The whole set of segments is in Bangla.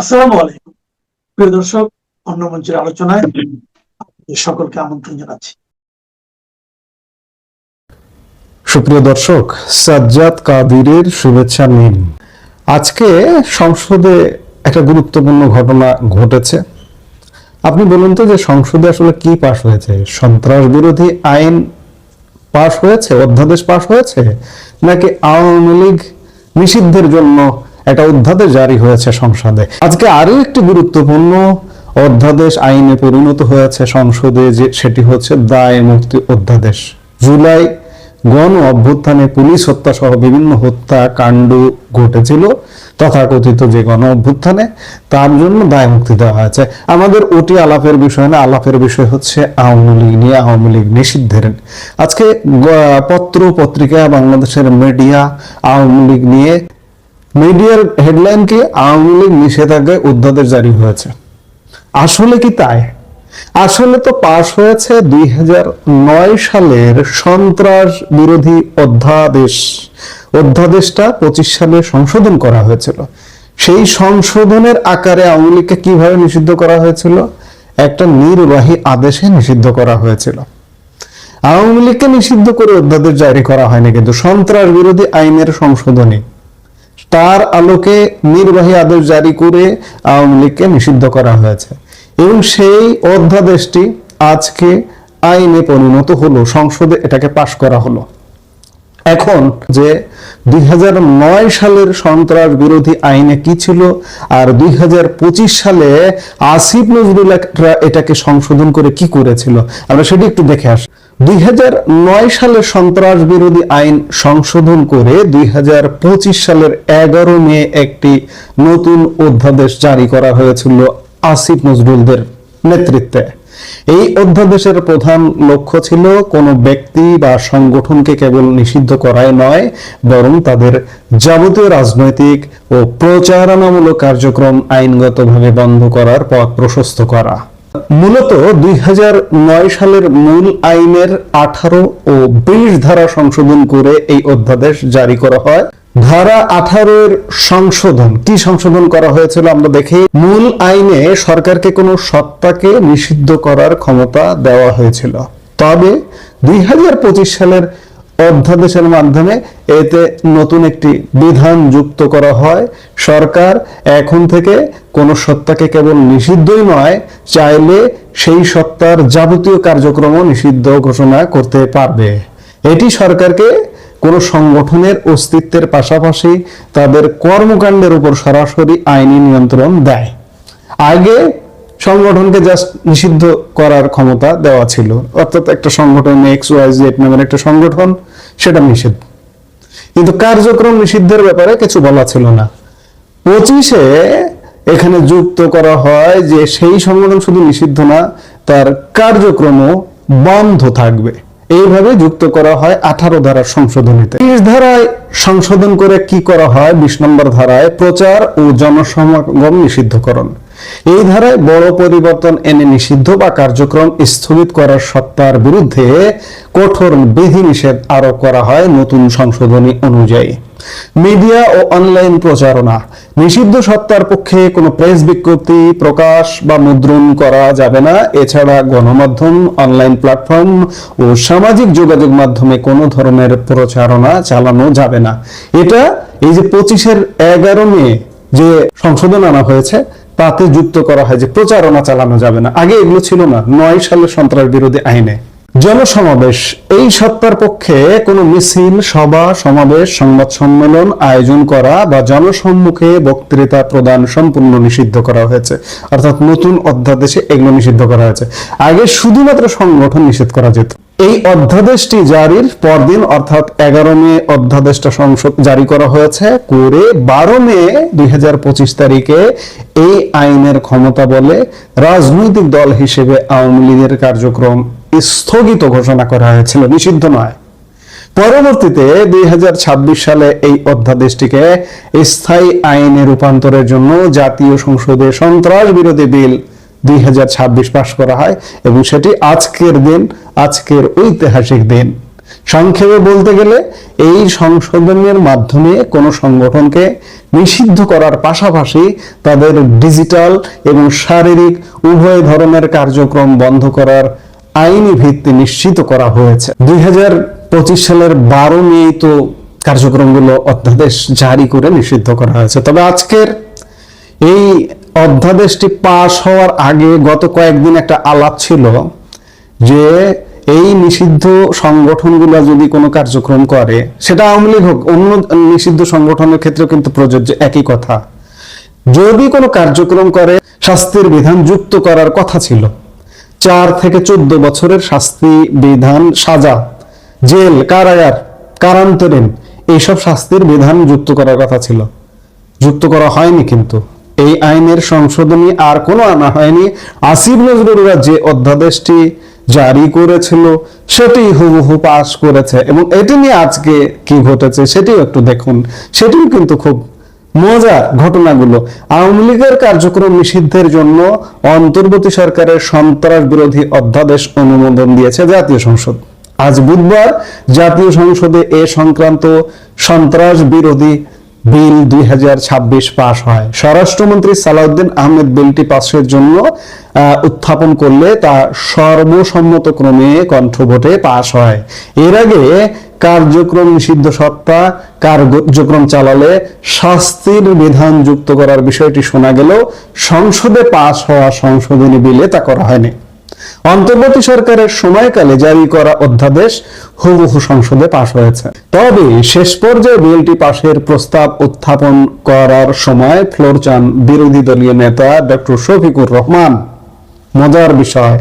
আসসালামু আলাইকুম প্রিয় দর্শক, অন্য মঞ্চের আলোচনায় আপনাদের সকলকে আমন্ত্রণ জানাচ্ছি। সুপ্রিয় দর্শক, সাজ্জাদ কাদিরের শুভেচ্ছা নিন। আজকে সংসদে একটা গুরুত্বপূর্ণ ঘটনা ঘটেছে। আপনি বলুন তো, যে সংসদে আসলে কি পাশ হয়েছে? সন্ত্রাস বিরোধী আইন পাশ হয়েছে, অধ্যাদেশ পাশ হয়েছে, নাকি আওয়ামী লীগ নিষিদ্ধের জন্য একটা অধ্যাদেশ জারি হয়েছে সংসদে? আজকে আরো একটি গুরুত্বপূর্ণ অধ্যাদেশ আইনে পরিণত হয়েছে সংসদে, যে সেটি হচ্ছে দায় মুক্তি অধ্যাদেশ। জুলাই গণ অভ্যুত্থানে পুলিশ হত্যা সহ বিভিন্ন হত্যাকাণ্ড ঘটেছিল, তথাকথিত যে গণ অভ্যুত্থানে, তার জন্য দায় মুক্তি দেওয়া হয়েছে। আমাদের ওটি আলাপের বিষয় না, আলাপের বিষয় হচ্ছে আওয়ামী লীগ নিয়ে, আওয়ামী লীগ নিষিদ্ধের। আজকে পত্র পত্রিকা, বাংলাদেশের মিডিয়া আওয়ামী লীগ নিয়ে, মিডিয়ার হেডলাইন কি? আওয়ামী লীগ নিষেধাজ্ঞায় অধ্যাদেশ জারি হয়েছে। আসলে কি তাই? আসলে তো পাশ হয়েছে 2009 সালের সন্ত্রাস বিরোধী অধ্যাদেশ। অধ্যাদেশটা 25 সালে সংশোধন করা হয়েছিল। সেই সংশোধনের আকারে আওয়ামী লীগকে কিভাবে নিষিদ্ধ করা হয়েছিল? একটা নির্বাহী আদেশে নিষিদ্ধ করা হয়েছিল। আওয়ামী লীগকে নিষিদ্ধ করে অধ্যাদেশ জারি করা হয়নি, কিন্তু সন্ত্রাস বিরোধী আইনের সংশোধনী, তার আলোকে নির্বাহী আদেশ জারি করে আওয়ামী লীগকে নিষিদ্ধ করা হয়েছে। এবং সেই অধ্যাদেশটি আজকে আইনে পরিণত হলো, সংসদে এটাকে পাশ করা হলো। এখন যে 2009 সালের সন্ত্রাস বিরোধী আইনে কি ছিল, আর 2025 সালে আসিফ নজরুল এটাকে সংশোধন করে কি করেছিল, আমরা সেটি একটু দেখে আসি। 2009 সালের সন্ত্রাস বিরোধী আইন সংশোধন করে 2025 সালের 11 মে একটি নতুন অধ্যাদেশ জারি করা হয়েছিল আসিফ নজরুলদের নেতৃত্বে। এই অধ্যাদেশের প্রধান লক্ষ্য ছিল কোনো ব্যক্তি বা সংগঠনকে কেবল নিষিদ্ধ করাই নয়, বরং তাদের যাবতীয় রাজনৈতিক ও প্রচারণামূলক কার্যক্রম আইনগতভাবে বন্ধ করার পথ প্রশস্ত করা। মূলত 2009 সালের মূল আইনের 18 ও 20 ধারা সংশোধন করে এই অধ্যাদেশ জারি করা হয়। ধারা 18-এর সংশোধন কি সংশোধন করা হয়েছিল আমরা দেখি। মূল আইনে সরকারকে কোনো সত্তাকে নিষিদ্ধ করার ক্ষমতা দেওয়া হয়েছিল, তবে 2025 সালের অধ্যাদেশের মাধ্যমে এতে নতুন একটি বিধান যুক্ত করা হয়। সরকার এখন থেকে কোন সত্তাকে কেবল নিষিদ্ধই নয়, চাইলে সেই সত্তার যাবতীয় কার্যক্রম নিষিদ্ধ ঘোষণা করতে পারবে। এটি সরকারকে কোন সংগঠনের অস্তিত্বের পাশাপাশি তাদের কর্মকাণ্ডের উপর সরাসরি আইনি নিয়ন্ত্রণ দেয়। আগে সংগঠনকে জাস্ট নিষিদ্ধ করার ক্ষমতা দেওয়া ছিল, অর্থাৎ একটা সংগঠন XYZ নামের একটা সংগঠন, সেটা নিষিদ্ধ, কিন্তু কার্যক্রম নিষিদ্ধের ব্যাপারে কিছু বলা ছিল না। 25-এ এখানে যুক্ত করা হয় যে সেই সংগঠন শুধু নিষিদ্ধ না, তার কার্যক্রমও বন্ধ থাকবে। এইভাবে যুক্ত করা হয় 18 ধারার সংশোধনীতে। 20 ধারায় সংশোধন করে কি করা হয়? 20 নম্বর ধারায় প্রচার ও জনসমাগম নিষিদ্ধকরণ। এই ধারায় বড় পরিবর্তন এনে নিষিদ্ধ বা কার্যক্রম স্থগিত করার সত্তার বিরুদ্ধে কঠোর বিধিনিষেধ আরোপ করা হয় নতুন সংশোধনী অনুযায়ী। মিডিয়া ও অনলাইন প্রচারণা নিষিদ্ধ সত্তার পক্ষে কোনো প্রেস বিজ্ঞপ্তি প্রকাশ বা মুদ্রণ করা যাবে না। এছাড়া গণমাধ্যম, অনলাইন প্ল্যাটফর্ম ও সামাজিক যোগাযোগ মাধ্যমে কোনো ধরনের প্রচারণা চালানো যাবে না। এটা এই যে 25-এর 11 মে যে সংশোধন আনা হয়েছে, তাতে যুক্ত করা হয় যে প্রচারণা চালানো যাবে না। আগে এগুলো ছিল না 9 সালের সন্ত্রাস বিরোধী আইনে। জনসমাবেশ, এই সত্তার পক্ষে কোনো মিছিল, সভা সমাবেশ, সংবাদ সম্মেলন আয়োজন করা বা জনসম্মুখে বক্তৃতা প্রদান সম্পূর্ণ নিষিদ্ধ করা হয়েছে। অর্থাৎ নতুন অধ্যাদেশে এগুলো নিষিদ্ধ করা হয়েছে। আগে শুধুমাত্র সংগঠন নিষেধ করা যেত। এই অধ্যাদেশটি জারির পরদিন অর্থাৎ 11 মে অধ্যাদেশটা জারি করা হয়েছে, করে 12 মে 2025 তারিখে এই আইনের ক্ষমতা বলে রাজনৈতিক দল হিসেবে আওয়ামী লীগের কার্যক্রম স্থগিত ঘোষণা করা হয়েছিল, নিষিদ্ধ নয়। পরবর্তীতে 2026 সালে এই অধ্যাদেশটিকে স্থায়ী আইনে রূপান্তরের জন্য জাতীয় সংসদে সন্ত্রাস বিরোধী বিল 2026 পাশ করা হয়, এবং সেটি আজকের দিন, আজকের ঐতিহাসিক দিন সংক্ষেপে বলতে গেলে এই সংশোধনের মাধ্যমে কোনো সংগঠনকে নিষিদ্ধ করার পাশাপাশি তাদের ডিজিটাল এবং শারীরিক উভয় ধরনের কার্যক্রম বন্ধ করার আইনি ভিত্তি নিশ্চিত করা হয়েছে। 2025 সালের 12 মে তো কার্যক্রমগুলো অধ্যাদেশ জারি করে নিষিদ্ধ করা হয়েছে। তবে আজকের এই অধ্যাদেশটি পাশ হওয়ার আগে গত কয়েকদিন একটা আলাপ ছিল যে এই নিষিদ্ধ সংগঠনগুলো যদি কোনো কার্যক্রম করে, সেটা আওয়ামী লীগ হোক অন্য নিষিদ্ধ সংগঠনের ক্ষেত্রেও কিন্তু প্রযোজ্য, একই কথা। যদি কোনো কার্যক্রম করে শাস্তির বিধান যুক্ত করার কথা ছিল, 4 থেকে 14 বছরের শাস্তি বিধান, সাজা, জেল, কারাগার, কারান্তরীণ, এইসব শাস্তির বিধান যুক্ত করার কথা ছিল, যুক্ত করা হয়নি। কিন্তু এই আইনের সংশোধনী আর কোনো আনা হয়নি। আসিফ নজরুলরা যে অধ্যাদেশটি জারি করেছিল সেটি হুবহু পাস করেছে, এবং এটি নিয়ে আজকে কি ঘটেছে সেটিও একটু দেখুন। সেটিও কিন্তু খুব মজার ঘটনাগুলো। আওয়ামী লীগের কার্যক্রম নিষিদ্ধের জন্য অন্তর্বর্তী সরকারের সন্ত্রাস বিরোধী অধ্যাদেশ অনুমোদন দিয়েছে জাতীয় সংসদ। আজ বুধবার জাতীয় সংসদে এ সংক্রান্ত সন্ত্রাস বিরোধী বিল 2026 পাস হয়। স্বরাষ্ট্রমন্ত্রী সালাউদ্দিন আহমেদ বিলটি পাসের জন্য উত্থাপন করলে তা সর্বসম্মতক্রমে কণ্ঠভোটে পাস হয়। এর আগে কার্যক্রম নিষিদ্ধ সত্তা কার্যক্রম চালালে শাস্তির বিধান যুক্ত করার বিষয়টি শোনা গেলেও সংসদে পাস হওয়া সংশোধনী বিলে তা করা হয়নি। অন্তর্বর্তী সরকারের সময়কালে জারি করা অধ্যাদেশ হুবহু সংসদে পাস হয়েছে। তবে শেষ পর্যায়ে বিলটি পাশের প্রস্তাব উত্থাপন করার সময় ফ্লোর চান বিরোধী দলীয় নেতা ডক্টর শফিকুর রহমান। মজার বিষয়,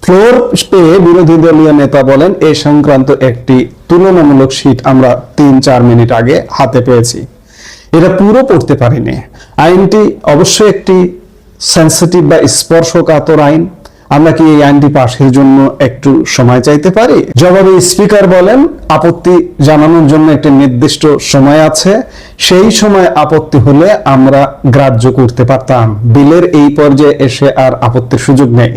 ফ্লোর পেয়ে বিরোধী দলীয় নেতা বলেন, এ সংক্রান্ত একটি তুলনামূলক শীট আমরা 3-4 মিনিট আগে হাতে পেয়েছি, এটা পুরো পড়তে পারিনি। আইনটি অবশ্যই একটি সেন্সিটিভ বা স্পর্শকাতর আইন। আমরা কি এই আইনটি পাশের জন্য একটু সময় চাইতে পারি? জবাবে স্পিকার বলেন, আপত্তি জানানোর জন্য একটি নির্দিষ্ট সময় আছে, সেই সময় আপত্তি হলে আমরা গ্রাহ্য করতে পারতাম। বিলের এই পর্যায়ে এসে আর আপত্তির সুযোগ নেই।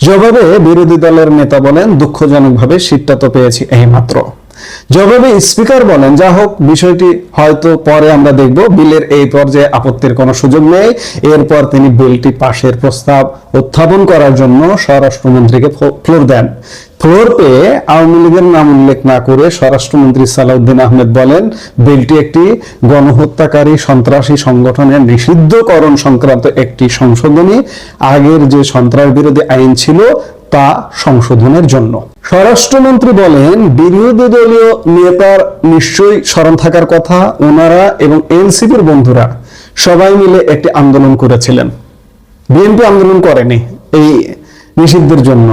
জবাবে বিরোধী দলের নেতা বলেন, দুঃখজনকভাবে সিটটা তো পেয়েছি এইমাত্র। জবাবে স্পিকার বলেন, যা হোক, বিষয়টি হয়তো পরে আমরা দেখব, বিলের এই পর্যায়ে আপত্তির কোনো সুযোগ নেই। এরপর তিনি বিলটি পাশের প্রস্তাব উত্থাপন করার জন্য স্বরাষ্ট্রমন্ত্রীকে ফ্লোর দেন। ফ্লোর পেয়ে আওয়ামী লীগের নাম উল্লেখ না করে স্বরাষ্ট্রমন্ত্রী সালাউদ্দিন আহমেদ বলেন, বিলটি একটি গণহত্যাকারী সন্ত্রাসী সংগঠনের নিষিদ্ধকরণ সংক্রান্ত একটি সংশোধনী, আগের যে সন্ত্রাস বিরোধী আইন ছিল তা সংশোধনের জন্য। স্বরাষ্ট্রমন্ত্রী বলেন, বিরোধী দলীয় নেতার নিশ্চয়ই স্মরণ থাকার কথা, ওনারা এবং এনসিপির বন্ধুরা সবাই মিলে একটি আন্দোলন করেছিলেন। বিএনপি আন্দোলন করেনি এই নিষিদ্ধের জন্য।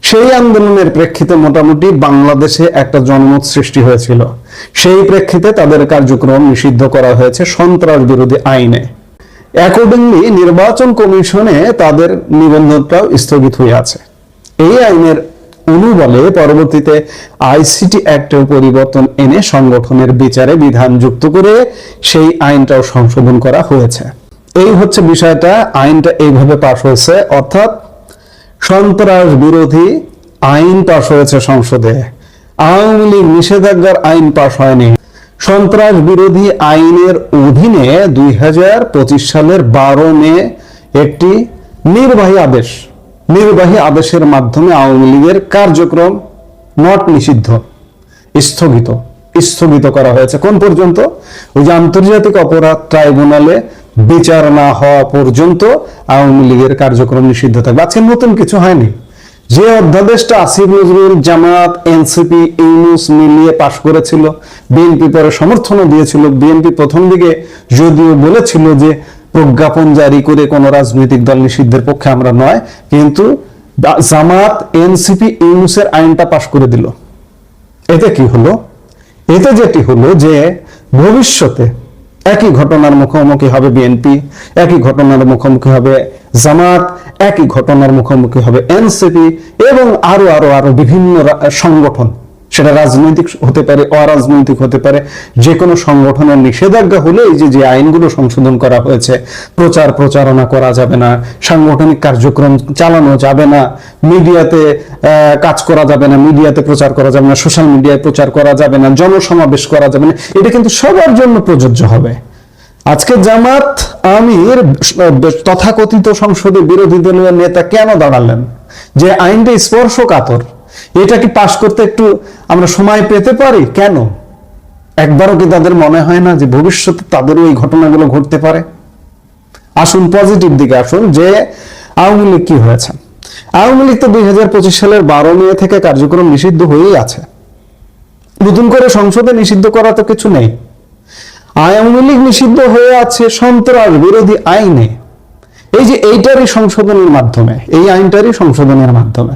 সেই আন্দোলনের প্রেক্ষিতে মোটামুটি বাংলাদেশে একটা জনমত সৃষ্টি হয়েছিল। সেই প্রেক্ষিতে তাদের কার্যক্রম নিষিদ্ধ করা হয়েছে সন্ত্রাস বিরোধী আইনে। অ্যাকর্ডিংলি নির্বাচন কমিশনে তাদের নিবন্ধনটাও স্থগিত হয়ে আছে। এই আইনের অনুবলে পরবর্তীতে আইসিটি অ্যাক্টেও পরিবর্তন এনে সংগঠনের বিচারে বিধান যুক্ত করে সেই আইনটাও সংশোধন করা হয়েছে। এই হচ্ছে বিষয়টা। আইনটা এইভাবে পাশ হয়েছে, অর্থাৎ সন্ত্রাস বিরোধী আইন পাশ হয়েছে সংসদে। আওয়ামী লীগ নিষেধাজ্ঞার আইন পাশ হয়নি। সন্ত্রাস বিরোধী আইনের অধীনে 2025 সালের 12 মে একটি নির্বাহী আদেশের মাধ্যমে আওয়ামী লীগের কার্যক্রম নট নিষিদ্ধ, স্থগিত করা হয়েছে। কোন পর্যন্ত? ওই যে আন্তর্জাতিক অপরাধ ট্রাইব্যুনালে বিচার না হওয়া পর্যন্ত আওয়ামী লীগের কার্যক্রম নিষিদ্ধ থাকবে। আজকে নতুন কিছু হয়নি। যে অধ্যাদেশটা আসিফ নজরুল, জামাত, এনসিপি, ইউনূস মিলিয়ে পাশ করেছিল, বিএনপি পরে সমর্থনও দিয়েছিল। বিএনপি প্রথম দিকে যদিও বলেছিল যে প্রজ্ঞাপন জারি করে কোন রাজনৈতিক দল নিষিদ্ধের পক্ষে আমরা নয়, কিন্তু জামাত, এনসিপি, ইউনূসের আইনটা পাশ করে দিল। এতে কি হলো? এতে যেটি হলো যে ভবিষ্যতে একই ঘটনার মুখোমুখি হবে বিএনপি, একই ঘটনার মুখোমুখি হবে জামাত, একই ঘটনার মুখোমুখি হবে এনসিপি এবং আরো বিভিন্ন সংগঠন। সেটা রাজনৈতিক হতে পারে, অরাজনৈতিক হতে পারে, যে কোনো সংগঠনের নিষেধাজ্ঞা হলে এই যে আইনগুলো সংশোধন করা হয়েছে, প্রচারণা করা যাবে না, সাংগঠনিক কার্যক্রম চালানো যাবে না, মিডিয়াতে কাজ করা যাবে না, মিডিয়াতে প্রচার করা যাবে না, সোশ্যাল মিডিয়ায় প্রচার করা যাবে না, জনসমাবেশ করা যাবে না, এটা কিন্তু সবার জন্য প্রযোজ্য হবে। আজকে জামাত আমির তথাকথিত সংসদে বিরোধী দলীয় নেতা কেন দাঁড়ালেন? যে আইনটা স্পর্শকাতর, এটা কি পাশ করতে একটু আমরা সময় পেতে পারি? কেন? একবারও কি তাদের মনে হয় না যে ভবিষ্যতে তাদেরও এই ঘটনাগুলো ঘটতে পারে? আসুন পজিটিভ দিকে আসুন, যে আওয়ামী লীগ কি হয়েছে। আওয়ামী লীগ তো 2025 সালের 12 মে থেকে কার্যক্রম নিষিদ্ধ হয়েই আছে। নতুন করে সংসদে নিষিদ্ধ করা তো কিছু নেই। আওয়ামী লীগ নিষিদ্ধ হয়ে আছে সন্ত্রাস বিরোধী আইনে। এই যে এইটারই সংশোধনের মাধ্যমে, এই আইনটারই সংশোধনের মাধ্যমে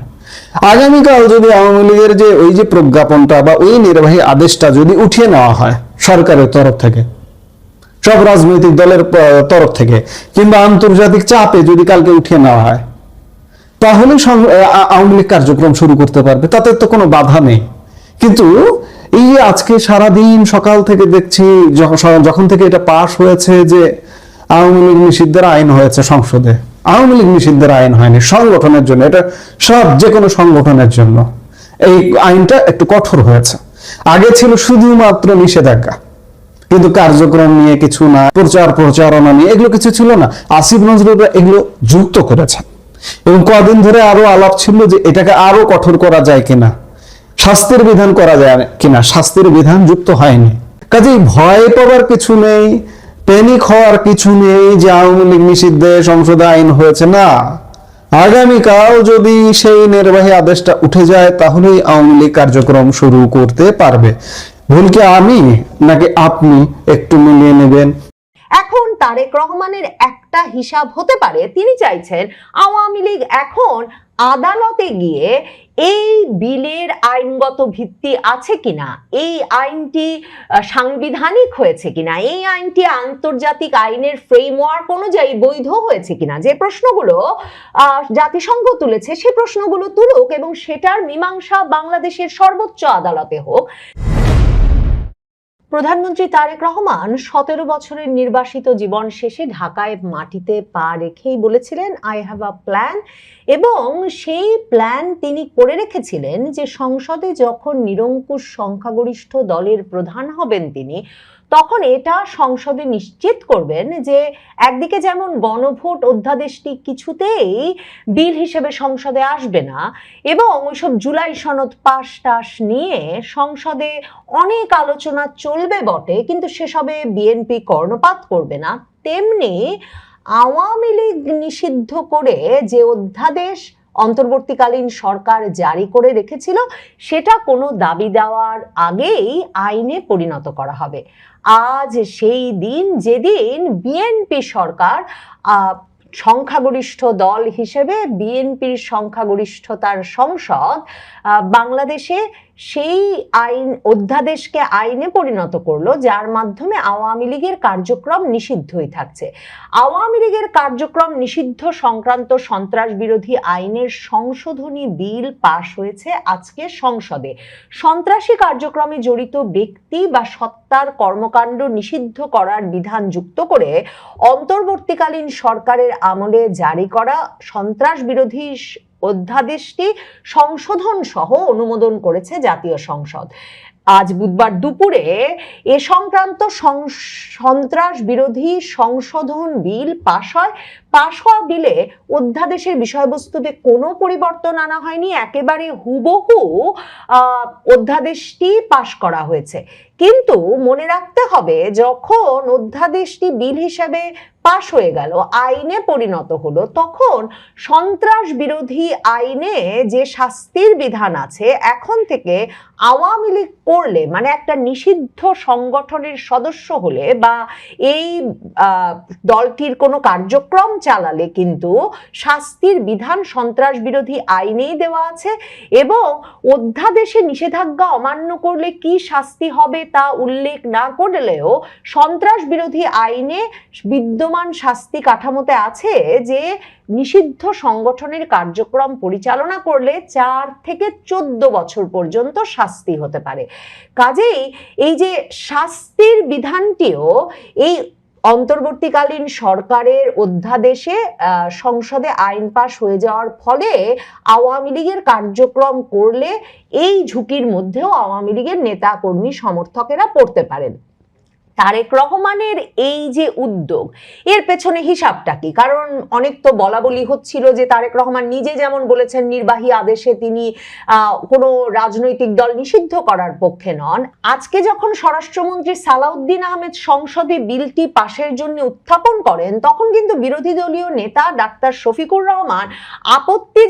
আগামীকাল যদি আওয়ামী লীগের যে ওই যে প্রজ্ঞাপনটা বা ওই নির্বাহী আদেশটা যদি উঠিয়ে নেওয়া হয় সরকারের তরফ থেকে, সব রাজনৈতিক দলের তরফ থেকে, কিংবা আন্তর্জাতিক চাপে যদি কালকে উঠিয়ে নেওয়া হয়, তাহলে আওয়ামী লীগ কার্যক্রম শুরু করতে পারবে, তাতে তো কোনো বাধা নেই। কিন্তু এই যে আজকে সারাদিন সকাল থেকে দেখছি, যখন থেকে এটা পাশ হয়েছে যে আওয়ামী লীগ নিষিদ্ধের আইন হয়েছে সংসদে, আওয়ামী লীগ নিষিদ্ধের আইন হয়নি, সংগঠনের জন্য, এটা সব যে কোনো সংগঠনের জন্য এই আইনটা একটু কঠোর হয়েছে। আগে ছিল শুধুমাত্র নিষেধাজ্ঞা, কিন্তু কার্যক্রম নিয়ে কিছু না, প্রচারণা নিয়ে এগুলো কিছু ছিল না। আসিফ নজরুল এগুলো যুক্ত করেছেন, এবং কদিন ধরে আরো আলাপ ছিল যে এটাকে আরো কঠোর করা যায় কিনা, শাস্তির বিধান করা যায় কিনা। শাস্তির বিধান যুক্ত হয়নি। কাজেই ভয় পাওয়ার কিছু নেই, প্যানিক হওয়ার কিছু নেই যে আওয়ামী লীগ নিষিদ্ধে সংসদে আইন হয়েছে। না, আগামীকাল যদি সেই নির্বাহী আদেশটা উঠে যায় তাহলেই আওয়ামী লীগ কার্যক্রম শুরু করতে পারবে। ভুল কি আমি নাকি আপনি? একটু মিলিয়ে নেবেন। এখন তারেক রহমানের একটা হিসাব হতে পারে, তিনি চাইছেন আওয়ামী লীগ এখন আদালতে গিয়ে এই বিলের আইনগত ভিত্তি আছে কিনা, এই আইনটি সাংবিধানিক হয়েছে কিনা, এই আইনটি আন্তর্জাতিক আইনের ফ্রেমওয়ার্ক অনুযায়ী বৈধ হয়েছে কিনা, যে প্রশ্নগুলো জাতিসংঘ তুলেছে সে প্রশ্নগুলো তুলুক এবং সেটার মীমাংসা বাংলাদেশের সর্বোচ্চ আদালতে হোক। প্রধানমন্ত্রী তারেক রহমান 17 বছরের নির্বাসিত জীবন শেষে ঢাকায় মাটিতে পা রেখেই বলেছিলেন আই হ্যাভ আ প্ল্যান, এবং সেই প্ল্যান তিনি করে রেখেছিলেন যে সংসদে যখন নিরঙ্কুশ সংখ্যাগরিষ্ঠ দলের প্রধান হবেন তিনি, তখন এটা সংসদে নিশ্চিত করবেন যে একদিকে যেমন গণভোট অধ্যাদেশটি কিছুতেই বিল হিসেবে সংসদে আসবে না, এবং ওইসব জুলাই সনদ পাশ টাশ নিয়ে সংসদে অনেক আলোচনা চলবে বটে, কিন্তু সেসবে বিএনপি কর্ণপাত করবে না, তেমনি আওয়ামী লীগ নিষিদ্ধ করে যে অধ্যাদেশ অন্তর্বর্তীকালীন সরকার জারি করে রেখেছিল সেটা কোনো দাবি দেওয়ার আগেই আইনে পরিণত করা হবে। আজ সেই দিন যেদিন বিএনপি সরকার সংখ্যাগরিষ্ঠ দল হিসেবে, বিএনপির সংখ্যাগরিষ্ঠতার সংসদ বাংলাদেশে সেই আইন অধ্যাদেশকে আইনে পরিণত করলো, যার মাধ্যমে আওয়ামী লীগের কার্যক্রম নিষিদ্ধই থাকছে। আওয়ামী লীগের কার্যক্রম নিষিদ্ধ সংক্রান্ত সন্ত্রাস বিরোধী আইনের সংশোধনী বিল পাশ হয়েছে আজকে সংসদে। সন্ত্রাসী কার্যক্রমে জড়িত ব্যক্তি বা সত্তার কর্মকাণ্ড নিষিদ্ধ করার বিধান যুক্ত করে অন্তর্বর্তীকালীন সরকারের আমলে জারি করা সন্ত্রাস বিরোধী অধ্যাদেশটি সংশোধন সহ অনুমোদন করেছে জাতীয় সংসদ। আজ বুধবার দুপুরে এ সংক্রান্ত সন্ত্রাস বিরোধী সংশোধন বিল পাশ হয়। পাশ হওয়া বিলে অধ্যাদেশের বিষয়বস্তুতে কোনো পরিবর্তন আনা হয়নি, একেবারে হুবহু অধ্যাদেশটি পাশ করা হয়েছে। কিন্তু মনে রাখতে হবে, যখন অধ্যাদেশটি বিল হিসাবে পাশ হয়ে গেল, আইনে পরিণত হলো, তখন সন্ত্রাস বিরোধী আইনে যে শাস্তির বিধান আছে, এখন থেকে আওয়ামী লীগ করলে, মানে একটা নিষিদ্ধ সংগঠনের সদস্য হলে বা এই দলটির কোনো কার্যক্রম চালালে কিন্তু শাস্তির বিধান সন্ত্রাস বিরোধী আইনেই দেওয়া আছে, এবং অধ্যাদেশে নিষেধাজ্ঞা অমান্য করলে কি শাস্তি হবে তা উল্লেখ না করলেও সন্ত্রাস বিরোধী আইনে বিদ্যমান শাস্তি কাঠামোতে আছে যে নিষিদ্ধ সংগঠনের কার্যক্রম পরিচালনা করলে 4 থেকে 14 বছর পর্যন্ত শাস্তি হতে পারে। কাজেই এই যে শাস্তির বিধানটিও এই অন্তর্বর্তীকালীন সরকারের অধ্যাদেশে সংসদে আইন পাশ হয়ে যাওয়ার ফলে আওয়ামী লীগের কার্যক্রম করলে এই ঝুঁকির মধ্যেও আওয়ামী লীগের নেতা কর্মী সমর্থকেরা পড়তে পারেন। তারেক রহমানের এই যে উদ্যোগ, এর পেছনে হিসাবটা কি? কারণ অনেক তো বলাবলি হচ্ছিল যে তারেক রহমান নিজে যেমন বলেছেন নির্বাহী আদেশে তিনি কোনো রাজনৈতিক দল নিষিদ্ধ করার পক্ষে নন। আজকে যখন স্বরাষ্ট্রমন্ত্রী সালাউদ্দিন আহমেদ সংসদে বিলটি পাশের জন্য উত্থাপন করেন, তখন কিন্তু বিরোধী দলীয় নেতা ডাক্তার শফিকুর রহমান আপত্তি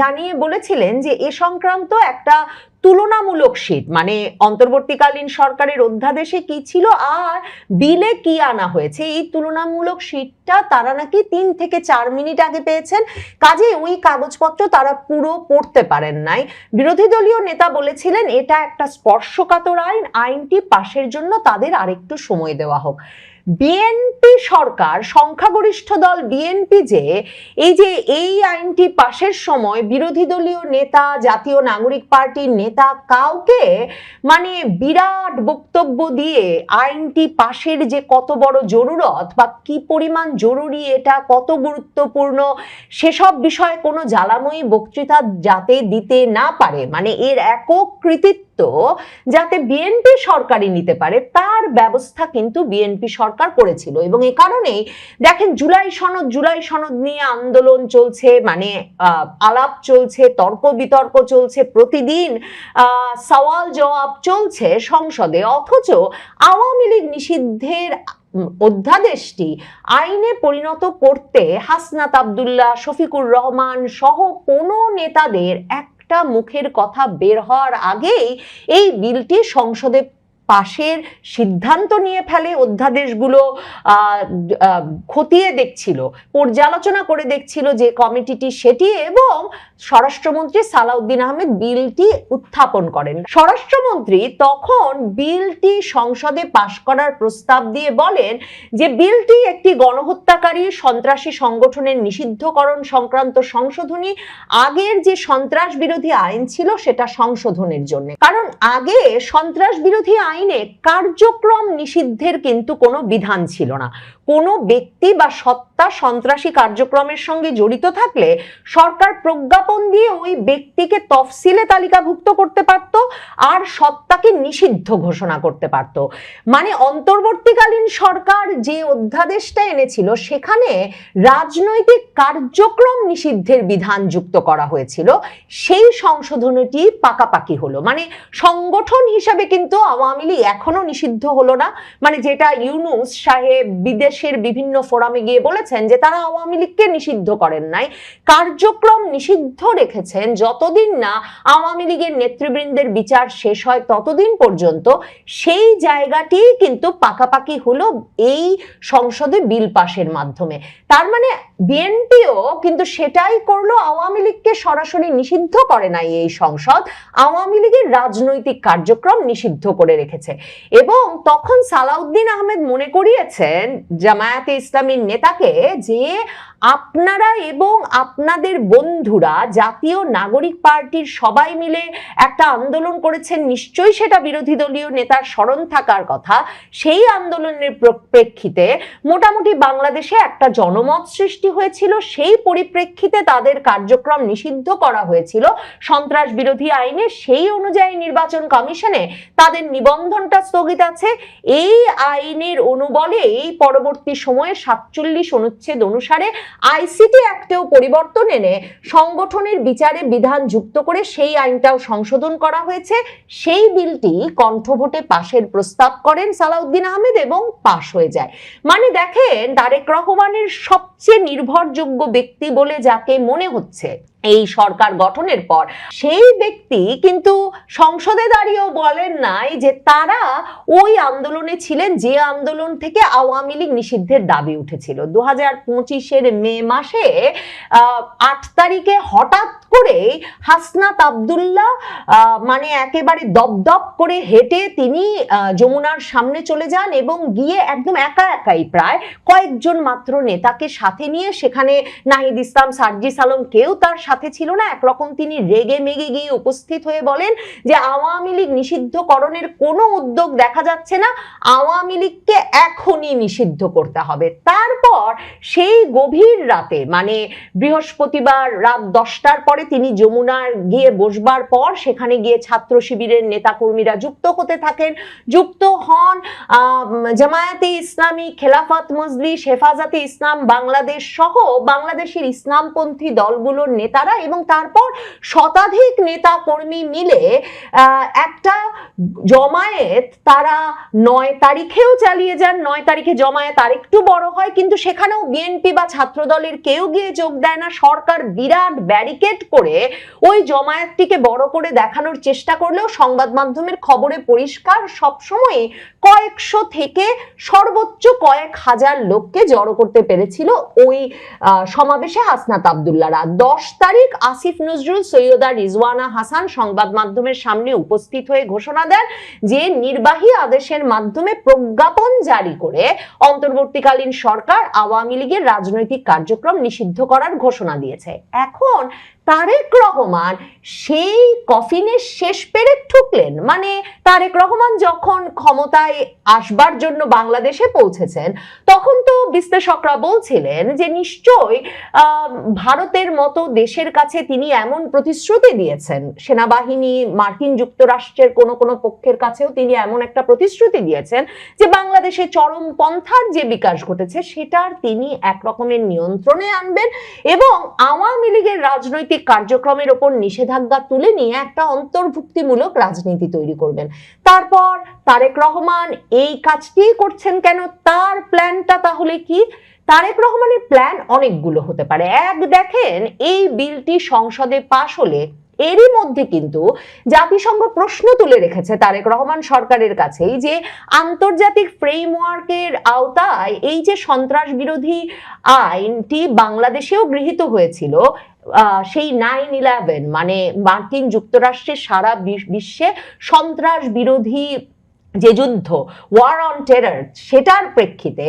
জানিয়ে বলেছিলেন যে এ সংক্রান্ত একটা তুলনামূলক শীট, মানে অন্তর্বর্তীকালীন সরকারের অধ্যাদেশে কি ছিল আর বিলে কি আনা হয়েছে, এই তুলনামূলক শীটটা তারা নাকি 3 থেকে 4 মিনিট আগে পেয়েছেন। কাজে ওই কাগজপত্র তারা পুরো পড়তে পারেন নাই। বিরোধী দলীয় নেতা বলেছিলেন এটা একটা স্পর্শকাতর আইন, আইনটি পাশের জন্য তাদের আরেকটু সময় দেওয়া হোক। বিএনপি সরকার, সংখ্যাগরিষ্ঠ দল বিএনপি যে এই আইনটি পাশের সময় বিরোধী দলীয় নেতা, জাতীয় নাগরিক পার্টির নেতা কাউকে মানে বিরাট বক্তব্য দিয়ে আইনটি পাশের যে কত বড় জরুরত বা কি পরিমাণ জরুরি, এটা কত গুরুত্বপূর্ণ, সেসব বিষয়ে কোনো জ্বালাময়ী বক্তৃতা যাতে দিতে না পারে, মানে এর একক কৃতিত্ব যাতে বিএনপি সরকারই নিতে পারে, তার ব্যবস্থা কিন্তু বিএনপি সরকার করেছিল। এবং এই কারণেই দেখেন জুলাই সনদ নিয়ে আন্দোলন চলছে, মানে আলাপ চলছে, তর্ক বিতর্ক চলছে, প্রতিদিন সওয়াল জবাব চলছে সংসদে, অথচ আওয়ামী লীগ নিষিদ্ধের অধ্যাদেশটি আইনে পরিণত করতে হাসনাত আব্দুল্লাহ, শফিকুর রহমান সহ কোনো নেতাদের একটা মুখের কথা বের হওয়ার আগেই এই বিলটি সংসদে পাশের সিদ্ধান্ত নিয়ে ফেলে। অধ্যাদেশগুলো খতিয়ে দেখছিল, পর্যালোচনা করে দেখছিল যে কমিটিটি সেটি, এবং স্বরাষ্ট্রমন্ত্রী সালাউদ্দিন আহমেদ বিলটি উত্থাপন করেন। স্বরাষ্ট্রমন্ত্রী তখন বিলটি সংসদে পাশ করার প্রস্তাব দিয়ে বলেন যে বিলটি একটি গণহত্যাকারী সন্ত্রাসী সংগঠনের নিষিদ্ধকরণ সংক্রান্ত সংশোধনী, আগের যে সন্ত্রাস বিরোধী আইন ছিল সেটা সংশোধনের জন্য। কারণ আগে সন্ত্রাস বিরোধী আইনে কার্যক্রম নিষিদ্ধের কিন্তু কোনো বিধান ছিল না। কোনো ব্যক্তি বা সত্তা সন্ত্রাসী কার্যক্রমের সঙ্গে জড়িত থাকলে সরকার প্রজ্ঞাপন দিয়ে ওই ব্যক্তিকে তফসিলে তালিকাভুক্ত করতে পারত আর সত্তাকে নিষিদ্ধ ঘোষণা করতে পারত। মানে অন্তর্বর্তীকালীন সরকার যে অধ্যাদেশটা এনেছিল সেখানে রাজনৈতিক কার্যক্রম নিষিদ্ধের বিধান যুক্ত করা হয়েছিল। সেই সংশোধনীটি পাকাপাকি হলো, মানে সংগঠন হিসাবে কিন্তু আওয়ামী লীগ এখনো নিষিদ্ধ হলো না। মানে যেটা ইউনূস সাহেব বিদেশের বিভিন্ন ফোরামে গিয়ে বলেছেন যে তারা আওয়ামী লীগকে নিষিদ্ধ করেন নাই, কার্যক্রম নিষিদ্ধ রেখেছেন যতদিন না আওয়ামী লীগের নেতৃবৃন্দের বিচার শেষ হয় ততদিন পর্যন্ত। সেই জায়গাটি কিন্তু পাকাপাকি হলো এই সংসদে বিল পাশের মাধ্যমে। তার মানে বিএনপিও কিন্তু সেটাই করলো, আওয়ামী লীগকে সরাসরি নিষিদ্ধ করে নাই এই সংসদ, আওয়ামী লীগের রাজনৈতিক কার্যক্রম নিষিদ্ধ করে রেখেছে। এবং তখন সালাউদ্দিন আহমেদ মনে করিয়েছেন জামায়াতে ইসলামীর নেতাকে যে আপনারা এবং আপনাদের বন্ধুরা জাতীয় নাগরিক পার্টির সবাই মিলে একটা আন্দোলন করেছেন, নিশ্চয়ই সেটা বিরোধী দলীয় নেতার স্মরণ থাকার কথা। সেই আন্দোলনের প্রেক্ষিতে মোটামুটি বাংলাদেশে একটা জনমত সৃষ্টি হয়েছিল, সেই পরিপ্রেক্ষিতে তাদের কার্যক্রম নিষিদ্ধ করা হয়েছিল সন্ত্রাস বিরোধী আইনে। সেই অনুযায়ী নির্বাচন কমিশনে তাদের নিবন্ধনটা স্থগিত আছে। এই আইনের অনুবলে এই পরবর্তী সময়ে 47 অনুচ্ছেদ অনুসারে আইসিটি অ্যাক্টেও পরিবর্তন এনে সংগঠনের বিচারে বিধান যুক্ত করে সেই আইনটাও সংশোধন করা হয়েছে। সেই বিলটি কণ্ঠভোটে পাশের প্রস্তাব করেন সালাউদ্দিন আহমেদ এবং পাশ হয়ে যায়। মানে দেখেন তারেক রহমানের সবচেয়ে নির্ভরযোগ্য ব্যক্তি বলে যাকে মনে হচ্ছে এই সরকার গঠনের পর, সেই ব্যক্তি কিন্তু সংসদে দাঁড়িয়েও বলেন নাই যে তারা ওই আন্দোলনে ছিলেন যে আন্দোলন থেকে আওয়ামী লীগ নিষিদ্ধের দাবি উঠেছিল। 2025-এর মে মাসে 8 তারিখে হঠাৎ করে হাসনাত আব্দুল্লাহ মানে একেবারে দপদপ করে হেঁটে তিনি যমুনার সামনে চলে যান এবং গিয়ে একদম একা একাই প্রায় কয়েকজন মাত্র নেতাকে সাথে নিয়ে, সেখানে নাহিদ ইসলাম, সার্জিস আলম কেউ তার সাথে ছিল না, একরকম তিনি রেগে মেগে গিয়ে উপস্থিত হয়ে বলেন যে আওয়ামী লীগ নিষিদ্ধকরণের কোনো উদ্যোগ দেখা যাচ্ছে না, আওয়ামী লীগকে এখনই নিষিদ্ধ করতে হবে। তারপর সেই গভীর রাতে মানে বৃহস্পতিবার রাত 10টার পরে তিনি যমুনার গিয়ে বসবার পর সেখানে গিয়ে ছাত্র শিবিরের নেতাকর্মীরা যুক্ত হতে থাকেন, যুক্ত হন জামায়াতে ইসলামী, খেলাফত মজলিস, হেফাজতে ইসলাম বাংলাদেশ সহ বাংলাদেশের ইসলামপন্থী দলগুলোর নেতারা, এবং তারপর শতাধিক নেতা কর্মী মিলে একটা জমায়েত তারা 9 তারিখেও চালিয়ে যান। 9 তারিখে জমায়েত আরেকটু বড় হয়, কিন্তু সেখানেও বিএনপি বা ছাত্র দলের কেউ গিয়ে যোগ দেয় না। সরকার বিরাট ব্যারিকেড করে ওই জমায়েতটিকে বড় করে দেখানোর চেষ্টা করলেও সংবাদ মাধ্যমের খবরে পরিষ্কার সবসময় কয়েকশো থেকে সর্বোচ্চ কয়েক হাজার লোককে জড়ো করতে পেরেছিল ওই সমাবেশে হাসনাত আব্দুল্লাহরা। 10 তারিখ আসিফ নজরুল, সৈয়দা রিজওয়ানা হাসান সংবাদ মাধ্যমের সামনে উপস্থিত হয়ে ঘোষণা দেন যে নির্বাহী আদেশের মাধ্যমে প্রজ্ঞাপন জারি করে অন্তর্বর্তীকালীন সরকার আওয়ামী লীগের রাজনৈতিক কার্যক্রম নিষিদ্ধ করার ঘোষণা দিয়েছে। এখন তারেক রহমান সেই কফিনের শেষ পেরেক ঠুকলেন। মানে তারেক রহমান যখন ক্ষমতায় আসবার জন্য বাংলাদেশে পৌঁছেছেন তখন তো বিশ্লেষকরা বলছিলেন যে নিশ্চয় ভারতের মতো দেশের কাছে তিনি এমন প্রতিশ্রুতি দিয়েছেন, সেনাবাহিনী মার্কিন যুক্তরাষ্ট্রের কোনো কোনো পক্ষের কাছেও তিনি এমন একটা প্রতিশ্রুতি দিয়েছেন যে বাংলাদেশে চরমপন্থার যে বিকাশ ঘটেছে সেটার তিনি একরকমের নিয়ন্ত্রণে আনবেন এবং আওয়ামী লীগের রাজনৈতিক কার্যক্রমের উপর নিষেধাজ্ঞা তুলে নিয়ে একটা অন্তর্ভুক্তিমূলক রাজনীতি তৈরি করবেন। তারপর তারেক রহমান এই কাজটি করছেন কেন? তার প্ল্যানটা তাহলে কি? তারেক রহমানের প্ল্যান অনেকগুলো হতে পারে। এক, দেখেন এই বিলটি সংসদে পাশ হলে এরই মধ্যে কিন্তু জাতিসংঘ প্রশ্ন তুলে রেখেছে তারেক রহমান সরকারের কাছেই যে আন্তর্জাতিক ফ্রেমওয়ার্কের আওতায় এই যে সন্ত্রাস বিরোধী আইনটি বাংলাদেশেও গৃহীত হয়েছিল, সেই 9/11 মানে মার্কিন যুক্তরাষ্ট্রের সারা বিশ্বে সন্ত্রাস বিরোধী যে যুদ্ধ, ওয়ার অন টেরর, সেটার প্রেক্ষিতে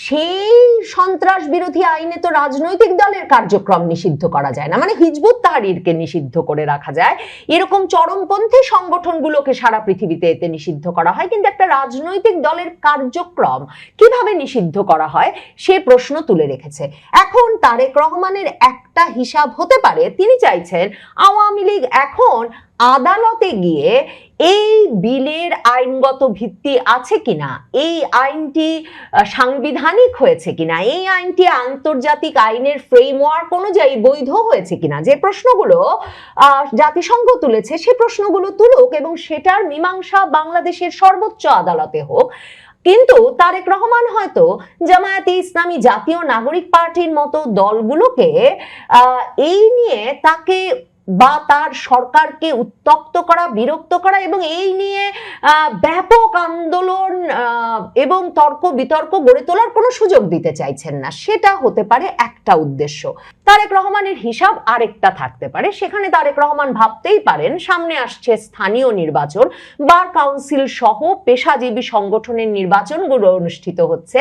সেই সন্ত্রাস বিরোধী আইনে তো রাজনৈতিক দলের কার্যক্রম নিষিদ্ধ করা যায় না, মানে হিজবুত তাহরিরকে নিষিদ্ধ করে রাখা যায়, এরকম চরমপন্থী সংগঠনগুলোকে সারা পৃথিবীতে এতে নিষিদ্ধ করা হয়, কিন্তু একটা রাজনৈতিক দলের কার্যক্রম কিভাবে নিষিদ্ধ করা হয় সে প্রশ্ন তুলে রেখেছে। এখন তারেক রহমানের একটা হিসাব হতে পারে, তিনি চাইছেন আওয়ামী লীগ এখন আদালতে গিয়ে এই বিলের আইনগত ভিত্তি আছে কিনা, এই আইনটি সাংবিধানিক হয়েছে কিনা, এই আইনটি আন্তর্জাতিক আইনের ফ্রেমওয়ার্ক অনুযায়ী বৈধ হয়েছে কিনা, যে প্রশ্নগুলো জাতিসংঘ তুলেছে সে প্রশ্নগুলো তুলুক এবং সেটার মীমাংসা বাংলাদেশের সর্বোচ্চ আদালতে হোক। কিন্তু তারেক রহমান হয়তো জামায়াতে ইসলামী, জাতীয় নাগরিক পার্টির মতো দলগুলোকে এই নিয়ে তাকে বা তার সরকারকে উত্তপ্ত করা, বিরক্ত করা এবং এই নিয়ে ব্যাপক আন্দোলন এবং তর্ক বিতর্ক গড়ে তোলার কোনো সুযোগ দিতে চাইছেন না। সেটা হতে পারে একটা উদ্দেশ্য। তারেক রহমানের হিসাব আরেকটা থাকতে পারে, সেখানে তারেক রহমান ভাবতেই পারেন সামনে আসছে স্থানীয় নির্বাচন, বার কাউন্সিল সহ পেশাজীবী সংগঠনের নির্বাচনগুলো অনুষ্ঠিত হচ্ছে।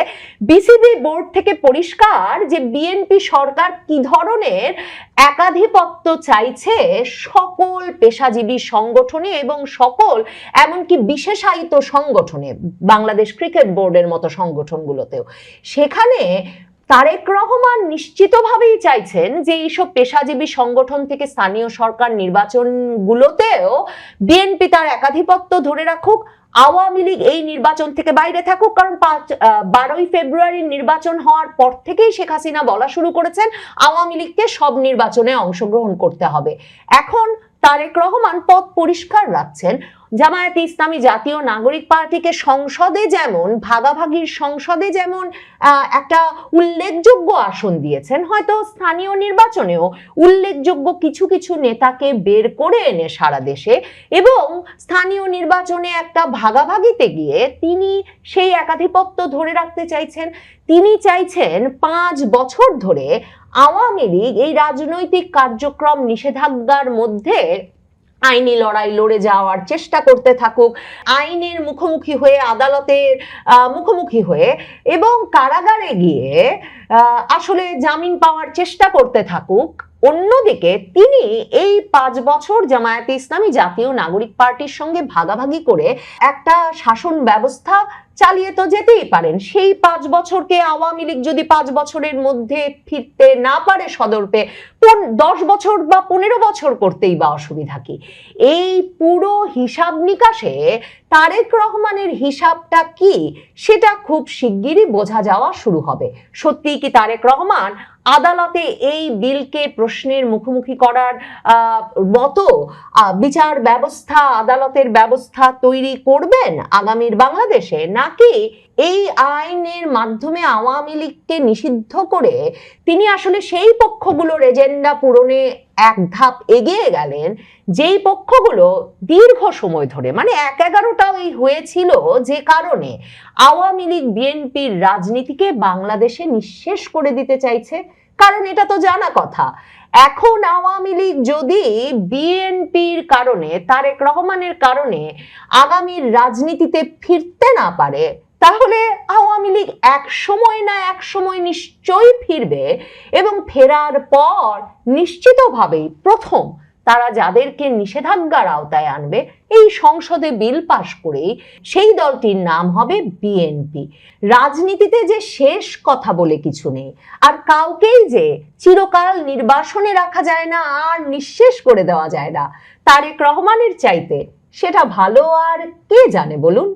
বিসিবি বোর্ড থেকে পরিষ্কার যে বিএনপি সরকার কি ধরনের একাধিপত্য চাইছে সকল পেশাজীবী সংগঠনে এবং সকল এমনকি বিশেষায়িত সংগঠনে, বাংলাদেশ ক্রিকেট বোর্ডের মতো সংগঠনগুলোতেও। সেখানে তারেক রহমান নিশ্চিতভাবেই চাইছেন যে এইসব পেশাজীবী সংগঠন থেকে স্থানীয় সরকার নির্বাচনগুলোতেও বিএনপি তার একাধিপত্য ধরে রাখুক, আওয়ামী লীগ এই নির্বাচন থেকে বাইরে থাকুক। কারণ 12ই ফেব্রুয়ারির নির্বাচন হওয়ার পর থেকেই শেখ হাসিনা বলা শুরু করেছেন আওয়ামী লীগকে সব নির্বাচনে অংশগ্রহণ করতে হবে। এখন তারেক রহমান পথ পরিষ্কার রাখছেন, জামায়াতে ইসলামী, জাতীয় নাগরিক পার্টিকে সংসদে যেমন ভাগাভাগির সংসদে যেমন একটা উল্লেখযোগ্য আসন দিয়েছেন, হয়তো স্থানীয় নির্বাচনেও উল্লেখযোগ্য কিছু কিছু নেতাকে বের করে এনে সারা দেশে এবং স্থানীয় নির্বাচনে একটা ভাগাভাগিতে গিয়ে তিনি সেই একাধিপত্য ধরে রাখতে চাইছেন। তিনি চাইছেন 5 বছর ধরে আওয়ামী লীগ এই রাজনৈতিক কার্যক্রম নিষেধাজ্ঞার মধ্যে আইনি লড়াই লড়ে যাওয়ার চেষ্টা করতে থাকুক, আইনের মুখোমুখি হয়ে, আদালতের মুখোমুখি হয়ে এবং কারাগারে গিয়ে আসলে জামিন পাওয়ার চেষ্টা করতে থাকুক। অন্যদিকে তিনি এই 5 বছর জামায়াতে ইসলামী জাতীয় নাগরিক পার্টির সঙ্গে ভাগাভাগি করে একটা শাসন ব্যবস্থা চালিয়ে তো যেতেই পারেন। সেই 5 বছরকে আওয়ামী লীগ যদি 5 বছরের মধ্যে ফিরতে না পারে সদর্পে, 10 বছর বা 15 বছর করতেই বা অসুবিধা কি? এই পুরো হিসাব নিকাশে তারেক রহমানের হিসাবটা কি সেটা খুব শিগগিরই বোঝা যাওয়া শুরু হবে। সত্যি কি তারেক রহমান আদালতে এই বিলকে প্রশ্নের মুখোমুখি করার মতো বিচার ব্যবস্থা, আদালতের ব্যবস্থা তৈরি করবেন আগামীর বাংলাদেশে, নাকি এই আইনের মাধ্যমে আওয়ামী লীগকে নিষিদ্ধ করে তিনি আসলে সেই পক্ষগুলোর এজেন্ডা পূরণে এক ধাপ এগিয়ে গেলেন যেই পক্ষগুলো দীর্ঘ সময় ধরে, মানে 11টাও এই হয়েছিল যে কারণে আওয়ামী লীগ বিএনপির রাজনীতিকে বাংলাদেশে নিঃশেষ করে দিতে চাইছে? কারণ এটা তো জানা কথা, এখন আওয়ামী লীগ যদি বিএনপির কারণে, তারেক রহমানের কারণে আগামীর রাজনীতিতে ফিরতে না পারে, তাহলে আওয়ামী লীগ এক সময় না এক সময় নিশ্চয়ই ফিরবে এবং ফেরার পর নিশ্চিতভাবেই প্রথম তারা যাদেরকে নিষেধাজ্ঞার আওতায় আনবে এই সংসদে বিল পাশ করেই সেই দলটির নাম হবে বিএনপি। রাজনীতিতে যে শেষ কথা বলে কিছু নেই, আর কাউকেই যে চিরকাল নির্বাসনে রাখা যায় না আর নিঃশেষ করে দেওয়া যায় না তারেক রহমানের চাইতে, সেটা ভালো আর কে জানে বলুন।